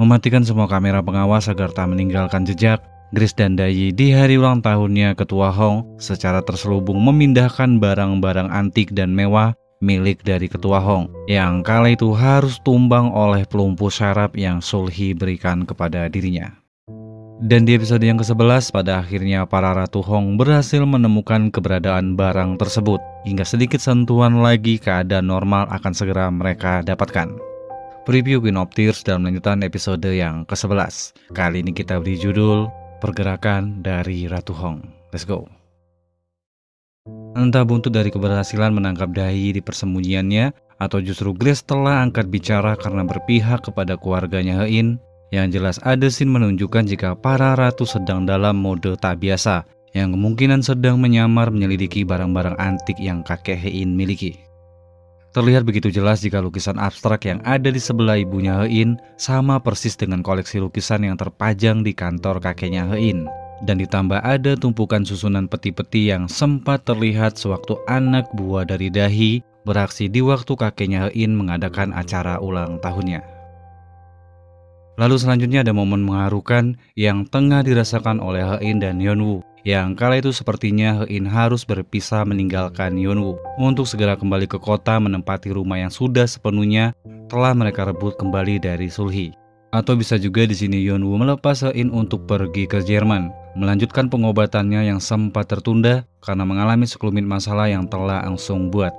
mematikan semua kamera pengawas agar tak meninggalkan jejak. Grace dan Dayi di hari ulang tahunnya Ketua Hong secara terselubung memindahkan barang-barang antik dan mewah milik dari Ketua Hong yang kala itu harus tumbang oleh pelumpuh syaraf yang Sulhi berikan kepada dirinya. Dan di episode yang ke-11, pada akhirnya para Ratu Hong berhasil menemukan keberadaan barang tersebut. Hingga sedikit sentuhan lagi keadaan normal akan segera mereka dapatkan. Preview Queen of Tears dalam lanjutan episode yang ke-11. Kali ini kita beri judul Pergerakan dari Ratu Hong. Let's go. Entah buntut dari keberhasilan menangkap Dayi di persembunyiannya, atau justru Grace telah angkat bicara karena berpihak kepada keluarganya Hein. Yang jelas ada scene menunjukkan jika para ratu sedang dalam mode tak biasa, yang kemungkinan sedang menyamar menyelidiki barang-barang antik yang kakek Hein miliki. Terlihat begitu jelas jika lukisan abstrak yang ada di sebelah ibunya Hein sama persis dengan koleksi lukisan yang terpajang di kantor kakeknya Hein. Dan ditambah ada tumpukan susunan peti-peti yang sempat terlihat sewaktu anak buah dari Dayi beraksi di waktu kakeknya Hein mengadakan acara ulang tahunnya. Lalu selanjutnya ada momen mengharukan yang tengah dirasakan oleh Hein dan Yeonwoo, yang kala itu sepertinya Hein harus berpisah meninggalkan Yeonwoo untuk segera kembali ke kota menempati rumah yang sudah sepenuhnya telah mereka rebut kembali dari Sulhi. Atau bisa juga di sini Yeonwoo melepas Hein untuk pergi ke Jerman, melanjutkan pengobatannya yang sempat tertunda karena mengalami sekelumit masalah yang telah Eun-sung buat.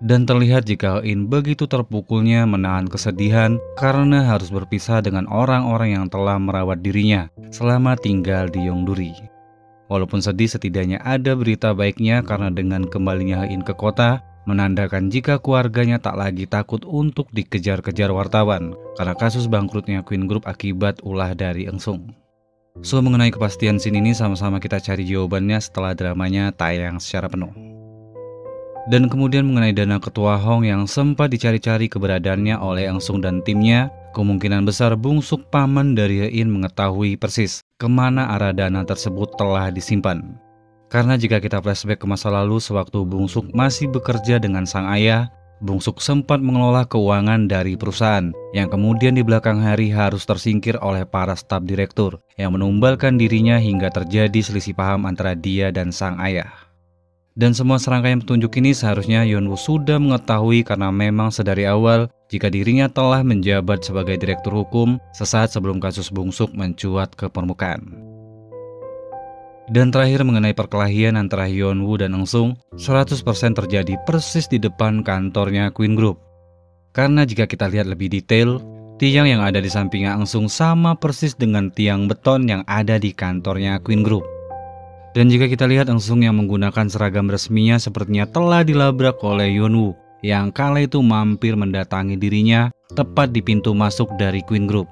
Dan terlihat jika Hein begitu terpukulnya menahan kesedihan karena harus berpisah dengan orang-orang yang telah merawat dirinya selama tinggal di Yongduri. Walaupun sedih, setidaknya ada berita baiknya karena dengan kembalinya Hein ke kota menandakan jika keluarganya tak lagi takut untuk dikejar-kejar wartawan karena kasus bangkrutnya Queen Group akibat ulah dari Eun-sung. So, mengenai kepastian scene ini sama-sama kita cari jawabannya setelah dramanya tayang secara penuh. Dan kemudian mengenai dana Ketua Hong yang sempat dicari-cari keberadaannya oleh Eun-sung dan timnya, kemungkinan besar bungsuk paman dari Hein mengetahui persis kemana arah dana tersebut telah disimpan. Karena jika kita flashback ke masa lalu sewaktu bungsuk masih bekerja dengan sang ayah, bungsuk sempat mengelola keuangan dari perusahaan yang kemudian di belakang hari harus tersingkir oleh para staf direktur yang menumbalkan dirinya hingga terjadi selisih paham antara dia dan sang ayah. Dan semua serangkaian petunjuk ini seharusnya Yeonwoo sudah mengetahui karena memang sedari awal jika dirinya telah menjabat sebagai direktur hukum sesaat sebelum kasus bungsuk mencuat ke permukaan. Dan terakhir mengenai perkelahian antara Yeonwoo dan Eun-sung 100% terjadi persis di depan kantornya Queen Group. Karena jika kita lihat lebih detail, tiang yang ada di sampingnya Eun-sung sama persis dengan tiang beton yang ada di kantornya Queen Group. Dan jika kita lihat Eun-sung yang menggunakan seragam resminya sepertinya telah dilabrak oleh Yeonwoo yang kala itu mampir mendatangi dirinya tepat di pintu masuk dari Queen Group.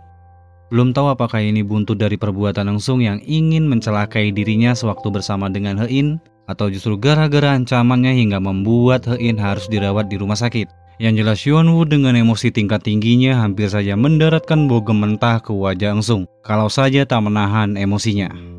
Belum tahu apakah ini buntut dari perbuatan Eun-sung yang ingin mencelakai dirinya sewaktu bersama dengan Hein, atau justru gara-gara ancamannya hingga membuat Hein harus dirawat di rumah sakit. Yang jelas Yeonwoo dengan emosi tingkat tingginya hampir saja mendaratkan bogem mentah ke wajah Eun-sung kalau saja tak menahan emosinya.